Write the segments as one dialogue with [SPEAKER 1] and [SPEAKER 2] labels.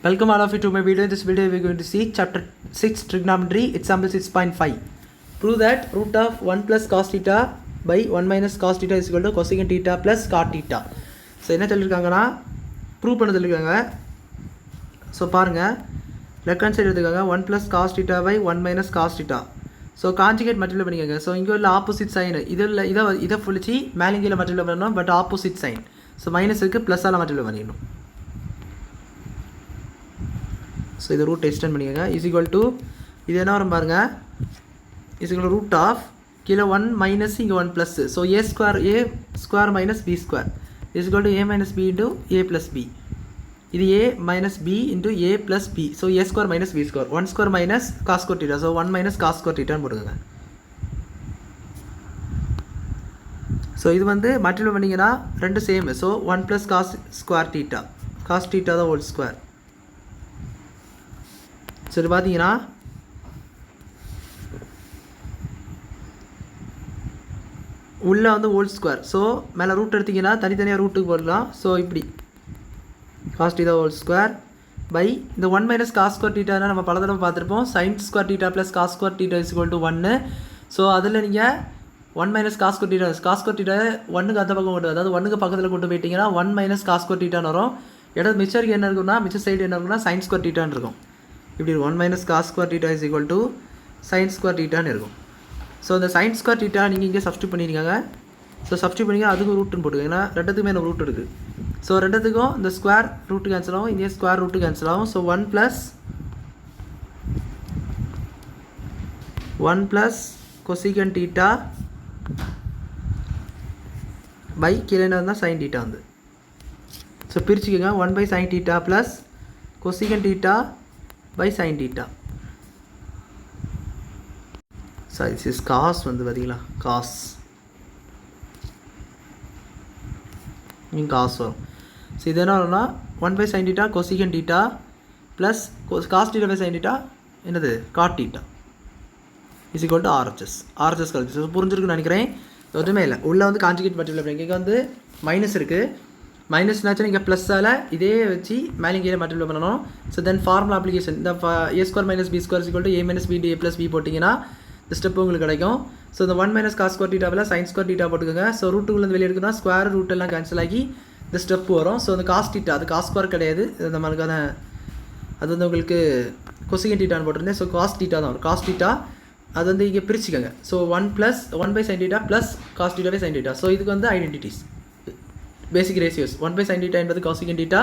[SPEAKER 1] Welcome all of you to my video. In this video we are going to see chapter 6 trigonometry example 6.5. Prove that root of 1 plus cos theta by 1 minus cos theta is equal to cosecant theta plus cot theta. So என்ன சொல்லிருக்காங்கன்னா prove பண்ண சொல்லிருக்காங்க. So பாருங்கள் left hand side எடுத்துக்காங்க 1 plus cos theta by 1 minus cos theta. So conjugate multiply பண்ணிக்கோங்க. So இங்கே உள்ள opposite sign இதை ஃபுல்லிச்சு மேலிங்கில் மல்டிப்ளை பண்ணணும். But opposite sign so minus இருக்குது ப்ளஸ்ஸால் மல்டிப்ளை பண்ணிடணும். ஸோ இதை ரூட் எக்ஸ்டெண்ட் பண்ணிக்கோங்க. இஸ் ஈக்குவல் டு இது என்ன வரும் பாருங்கள். இஸ் ஈக்குவல் ரூட் ஆஃப் கீழே 1 மைனஸ் இங்கே 1 plus. So A square minus B square is equal to A minus B into A plus B. இது A minus B into A plus B. So A square minus B square 1 square minus cos square theta. So 1 minus cos square டீட்டான்னு போட்டுக்கோங்க. So இது வந்து multiply பண்ணிங்கன்னா ரெண்டு same. So 1 plus cos square theta, cos theta தான் whole square. சரி பார்த்தீங்கன்னா உள்ளே வந்து ஹோல் ஸ்கொயர். ஸோ மேலே ரூட் எடுத்திங்கன்னா தனித்தனியாக ரூட்டுக்கு போடலாம். ஸோ இப்படி cos theta whole square by இந்த 1 மைனஸ் காஸ் ஸ்கொயர் டீட்டானா நம்ம பல தடவை பார்த்துருப்போம். Sine square theta plus cos square theta is equal to 1. So அதில் நீங்கள் 1 minus cos square theta, cos square theta 1க்கு அந்த பக்கம் கொண்டு, அதாவது 1க்கு பக்கத்தில் கொண்டு போயிட்டீங்கன்னா 1 மைனஸ் காஸ் ஸ்கொயர் டீட்டான்னு வரும். இடது மிச்சருக்கு என்ன இருக்குன்னா, மிச்ச சைடு என்ன இருக்குன்னா சைன் ஸ்கொயர் டீட்டான்னு இருக்கும். இப்படி 1 minus cos square theta is equal to sine square டீட்டான்னு இருக்கும். ஸோ இந்த சைன் ஸ்கொயர் டீட்டா நீங்கள் இங்கே சப்ஸ்டியூட் பண்ணியிருக்காங்க. ஸோ சப்ஸ்டியூட் பண்ணிங்க அதுக்கு ரூட்டுன்னு போட்டுக்கோங்க. ஏன்னா ரெண்டுத்துக்குமே நம்ம ரூட் இருக்குது. ஸோ ரெண்டுத்துக்கும் இந்த ஸ்கொயர் ரூட்டு கேன்சல் ஆகும், இங்கே ஸ்கொயர் ரூட்டு கேன்சல் ஆகும். So 1 plus cosecant theta by கீழே தான் சைன் டீட்டா வந்து. ஸோ பிரிச்சுக்கோங்க. 1 by sine theta plus cosecant theta by sin theta. Sorry, this is cos வந்து பார்த்தீங்களா, cos இங்கே cos வரும். ஸோ இது என்ன வரும்னா 1 by sin theta cosecant theta plus cos theta by sin theta என்னது cot theta is equal to RHS கழிச்சு. So புரிஞ்சிருக்குன்னு நினைக்கிறேன். எதுவுமே இல்லை. உள்ளே வந்து கான்ஜுகேட் மல்டிப்ளை பண்ணி இங்கே வந்து மைனஸ் இருக்குது. மைனஸ்னாச்சும் நீங்கள் ப்ளஸ்ஸால் இதே வச்சு மேலிங்கேயே மல்டிப்ளை பண்ணணும். ஸோ தென் ஃபார்முலா அப்ளிகேஷன் இந்த A square minus B square equal to A minus B D A plus B போட்டிங்கன்னா இந்த ஸ்டெப் உங்களுக்கு கிடைக்கும். ஸோ இந்த 1 மைனஸ் காஸ் ஸ்கொயர் டீட்டாவில் சைன் ஸ்கொயர் டீட்டா போட்டுக்கோங்க. ஸோ ரூட்டுக்குள்ளே வெளியே இருக்குன்னா ஸ்கொயர் ரூட் எல்லாம் கேன்சல் ஆகி இந்த ஸ்டெப் வரும். ஸோ அந்த காஸ் டீட்டா அது காஸ் ஸ்கொயர் கிடையாது, இந்த மாதிரிக்கான அது வந்து உங்களுக்கு கொசிகன் டீட்டான்னு போட்டிருந்தேன். ஸோ காஸ் டீட்டா தான் வரும். காஸ் டீட்டா அது வந்து இங்கே பிரிச்சுக்கோங்க. So 1 by sine theta plus cos theta by sine theta. So இதுக்கு வந்து identities basic ratios 1 by sin theta என்பது cosecant theta,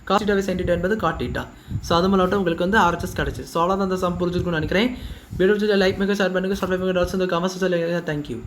[SPEAKER 1] cos theta by sin theta என்பது cot theta. ஸோ அது மூலம் உங்களுக்கு வந்து RHS கிடச்சி. ஸோ அவ்வளோதான் அந்த சம் புரிஞ்சுக்கணும்னு நினைக்கிறேன். வீடியோ லைக் பண்ணுங்கள், ஷேர் பண்ணுங்கள், சப்ஸ்கிரைப் பண்ணுங்கள். கமெண்ட்ஸ் சொல்லுங்கள். தேங்க்யூ.